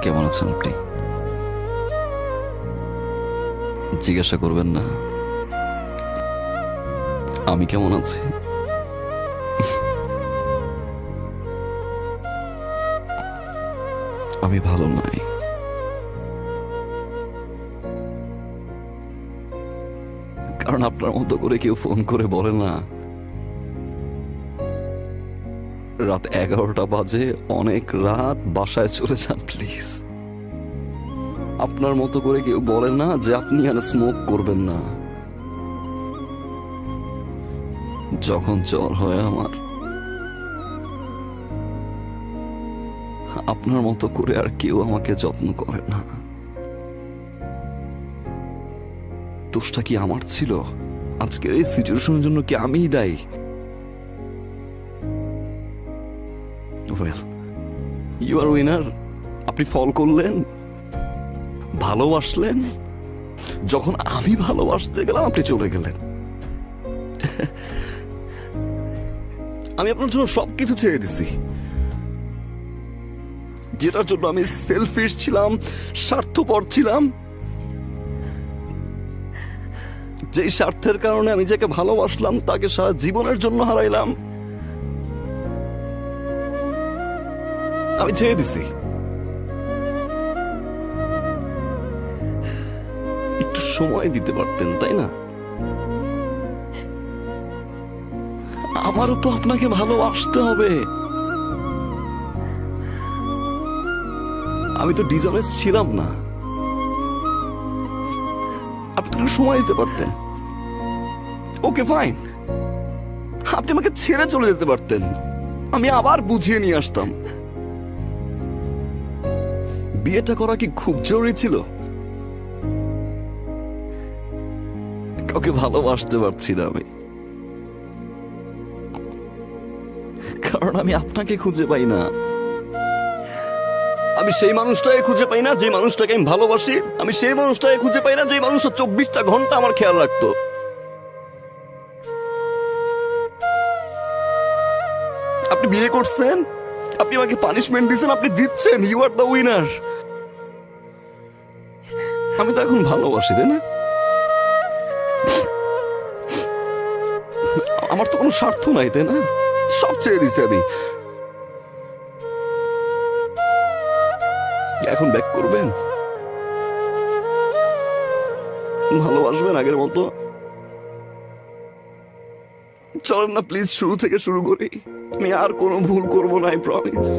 কেমন আছেন আপনি? জিজ্ঞাসা করবেন না আমি কেমন আছি? আমি ভালো নাই। কারণ আপনার মতো করে কেউ ফোন করে বলে না রাত 11টা বাজে, অনেক রাত, বাসায় চলে যান প্লিজ। আপনার মতো করে কেউ বলে না যে আপনি আর স্মোক করবেন না। যখন জ্বর হয় আমার, আপনার মতো করে আর কেউ আমাকে যত্ন করে না। দোষটা কি আমার ছিল? আজকের এই সিচুয়েশনের জন্য কি আমিই দায়ী? Well, you are winner. আপনি ফল করলেন, ভালোবাসলেন। যখন আমি ভালোবাসতে গেলাম আপনি চলে গেলেন। আমি আপনার জন্য সবকিছু ছেড়ে দিছি, যেটার জন্য আমি সেলফিশ ছিলাম, স্বার্থপর ছিলাম, যেই স্বার্থের কারণে আমি যাকে ভালোবাসলাম তাকে সারা জীবনের জন্য হারাইলাম। আমি ছেড়ে দিছি। একটু সময় দিতে পারতেন, তাই না? আমারও তো আপনাকে ভালোবাসতে হবে। আমি তো ডিসঅনেস্ট ছিলাম না। আপনি তো সময় দিতে পারতেন। ওকে ফাইন, আপনি আমাকে ছেড়ে চলে যেতে পারতেন, আমি আবার বুঝিয়ে নিয়ে আসতাম। বিয়েটা করা কি খুব জরুরি ছিল? কাউকে ভালোবাসতে পারছি না আমি, কারণ আমি আপনাকে খুঁজে পাই না। আমি সেই মানুষটাকে খুঁজে পাই না যে মানুষটাকে আমি ভালোবাসি। আমি সেই মানুষটাকে খুঁজে পাই না যে মানুষটা 24টা ঘন্টা আমার খেয়াল রাখতো। আপনি বিয়ে করছেন, আপনি আমাকে পানিশমেন্ট দিচ্ছেন, আপনি জিতছেন, ইউ আর দ্য উইনার। আমি তো এখন ভালোবাসি, তাই না? আমার তো কোনো স্বার্থ নাই, তাই না? সব ছেড়ে দিছি আমি। এখন ব্যাক করবেন, ভালোবাসবেন আগের মতো? চলেন না প্লিজ, শুরু থেকে শুরু করি। আমি আর কোনো ভুল করবো না, আই প্রমিস।